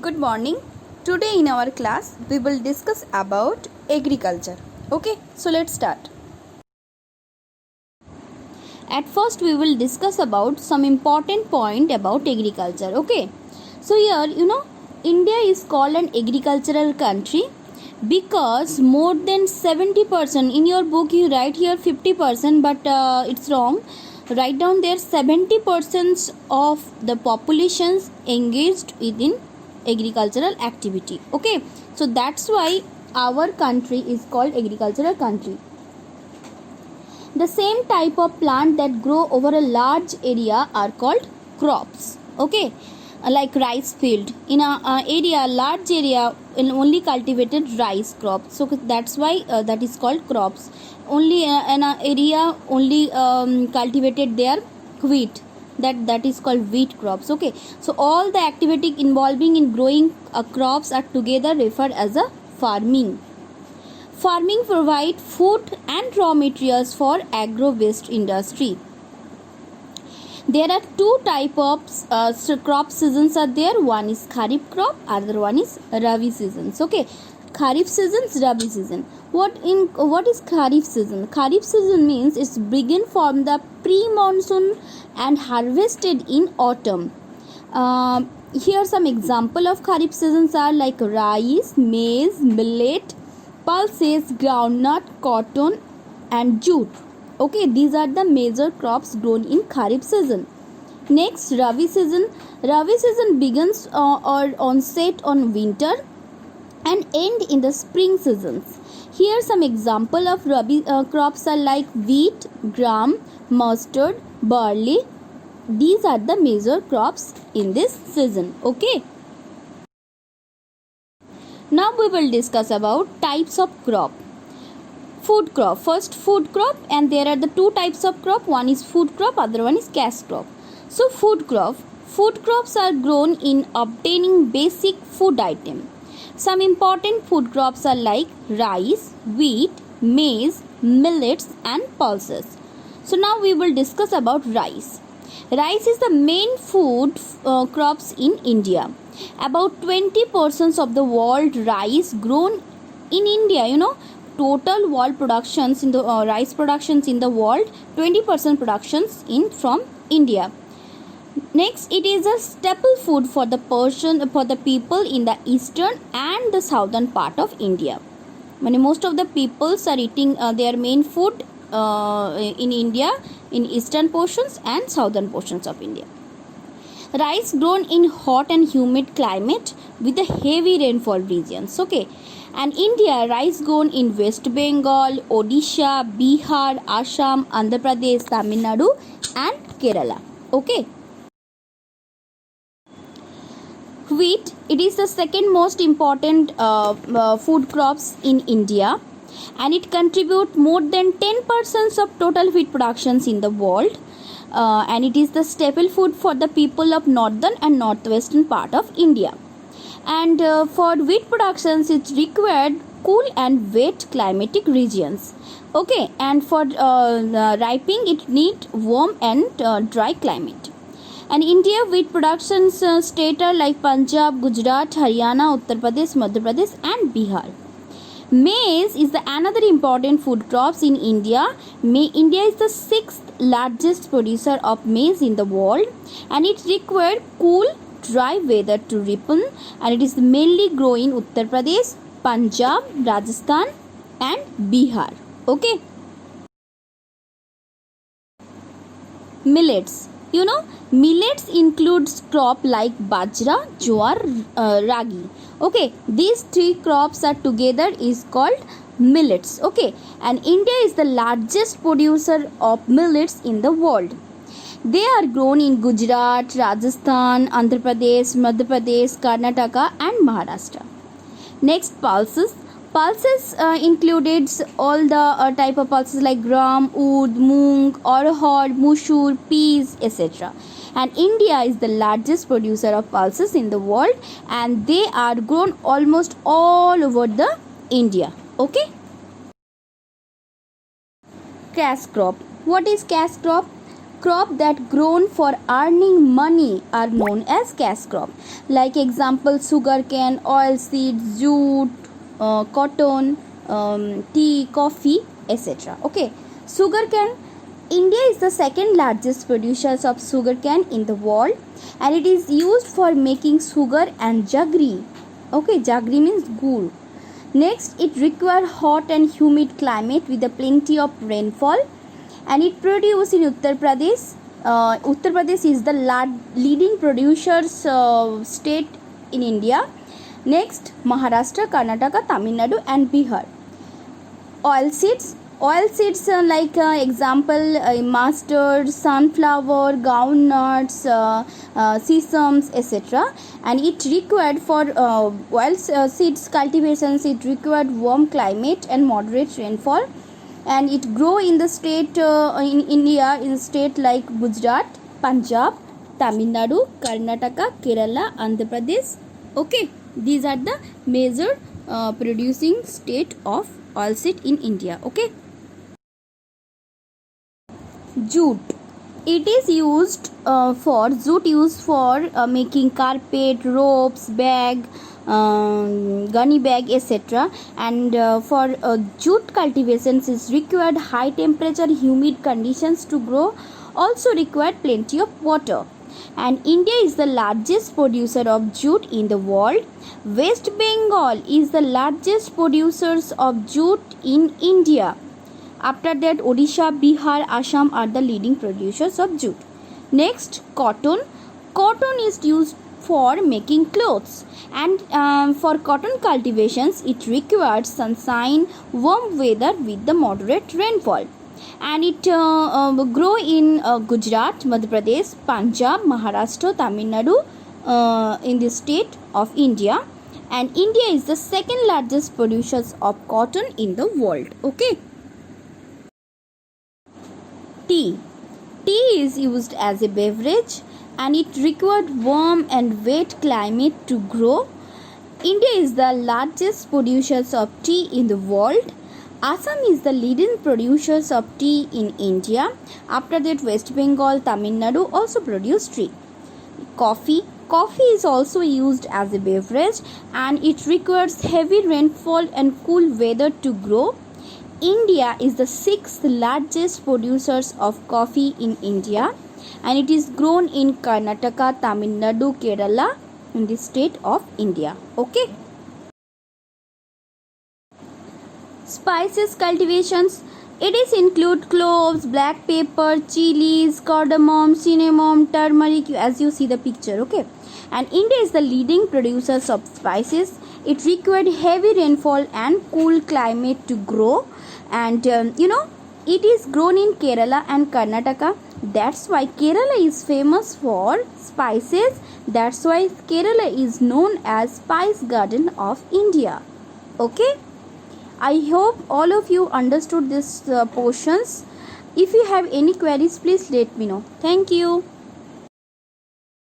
Good morning. Today in our class we will discuss about agriculture. Okay, so let's start. At first we will discuss about some important point about agriculture. Okay, so here India is called an agricultural country because more than 70%, in your book you write here 50%, but it's wrong. Write down there 70% of the populations engaged within agricultural activity. Okay, so that's why our country is called agricultural country. The same type of plant that grow over a large area are called crops. Okay, like rice field, in a area, large area, in only cultivated rice crops, so that's why that is called crops. Only in a area only cultivated there wheat, that is called wheat crops. Okay, so all the activity involving in growing crops are together referred as a farming. Farming provide food and raw materials for agro-based industry. There are two type of crop seasons are there. One is kharif crop, other one is rabi seasons. Okay, kharif seasons, rabi season. What is kharif season? Kharif season means it's begin from the pre-monsoon and harvested in autumn. Here some example of kharif seasons are like rice, maize, millet, pulses, groundnut, cotton and jute. Okay, these are the major crops grown in kharif season. Next, rabi season. Rabi season begins or onset on winter and end in the spring seasons. Here some example of rabi crops are like wheat, gram, mustard, barley. These are the major crops in this season. Okay. Now we will discuss about types of crop. Food crop. First food crop, and there are the two types of crop. One is food crop, other one is cash crop. So food crop. Food crops are grown in obtaining basic food item. Some important food crops are like rice, wheat, maize, millets and pulses. So now we will discuss about rice. Rice is the main food crops in India. About 20% of the world rice grown in India. Total world productions in the rice productions in the world, 20% productions in from India. Next, it is a staple food for the people in the eastern and the southern part of India. Most of the peoples are eating their main food in India in eastern portions and southern portions of India. Rice grown in hot and humid climate with the heavy rainfall regions. Okay, and India, rice grown in West Bengal, Odisha, Bihar, Assam, Andhra Pradesh, Tamil Nadu and Kerala. Okay. Wheat, it is the second most important food crops in India, and it contributes more than 10% of total wheat productions in the world. And it is the staple food for the people of northern and northwestern part of India. And for wheat productions, it required cool and wet climatic regions. Okay, and for ripening, it need warm and dry climate. And India wheat productions state are like Punjab, Gujarat, Haryana, Uttar Pradesh, Madhya Pradesh and Bihar. Maize is the another important food crops in India. India is the 6th largest producer of maize in the world, and it required cool, dry weather to ripen, and it is mainly grown in Uttar Pradesh, Punjab, Rajasthan and Bihar. Okay. Millets. Millets includes crop like bajra, jowar, ragi. Okay, these three crops are together is called millets. Okay, and India is the largest producer of millets in the world. They are grown in Gujarat, Rajasthan, Andhra Pradesh, Madhya Pradesh, Karnataka and Maharashtra. Next, pulses. Pulses included all the type of pulses like gram, oud, moong, arhar, mushur, peas, etc. And India is the largest producer of pulses in the world, and they are grown almost all over the India. Okay. Cash crop. What is cash crop? crop that grown for earning money are known as cash crop. Like example, sugarcane, oilseeds, jute, cotton, tea, coffee, etc. Okay, sugarcane. India is the second largest producer of sugarcane in the world, and it is used for making sugar and jaggery. Okay, jaggery means gur. Next, it requires hot and humid climate with a plenty of rainfall, and it produced in Uttar Pradesh. Uttar Pradesh is the leading producers state in India. Next, Maharashtra, Karnataka, Tamil Nadu, and Bihar. Oilseeds like example mustard, sunflower, groundnuts, sesame, etc. And it required for oil seeds cultivations, it required warm climate and moderate rainfall, and it grow in the state in India, in state like Gujarat, Punjab, Tamil Nadu, Karnataka, Kerala, Andhra Pradesh. Okay, these are the major producing state of oilseed in India. Okay, jute. It is used for making carpet, ropes, bag, gunny bag, etc. And for jute cultivations is required high temperature, humid conditions to grow. Also required plenty of water. And India is the largest producer of jute in the world. West Bengal is the largest producers of jute in India. After that, Odisha, Bihar, Assam are the leading producers of jute. Next, cotton. Cotton is used for making clothes, and for cotton cultivations it requires sunshine, warm weather with the moderate rainfall, and it grow in Gujarat, Madhya Pradesh, Punjab, Maharashtra, Tamil Nadu, in the state of India. And India is the second largest producers of cotton in the world. Okay. Tea. Tea is used as a beverage, and it required warm and wet climate to grow. India is the largest producers of tea in the world. Assam is the leading producers of tea in India. After that, West Bengal, Tamil Nadu also produce tea. Coffee. Coffee is also used as a beverage, and it requires heavy rainfall and cool weather to grow. India is the sixth largest producers of coffee in India, and it is grown in Karnataka, Tamil Nadu, Kerala, in the state of India. Okay. Spices cultivations. It is include cloves, black pepper, chilies, cardamom, cinnamon, turmeric, as you see the picture. Okay. And India is the leading producers of spices. It required heavy rainfall and cool climate to grow, and it is grown in Kerala and Karnataka. That's why Kerala is famous for spices. That's why Kerala is known as Spice Garden of India. Okay, I hope all of you understood this portions. If you have any queries, please let me know. Thank you.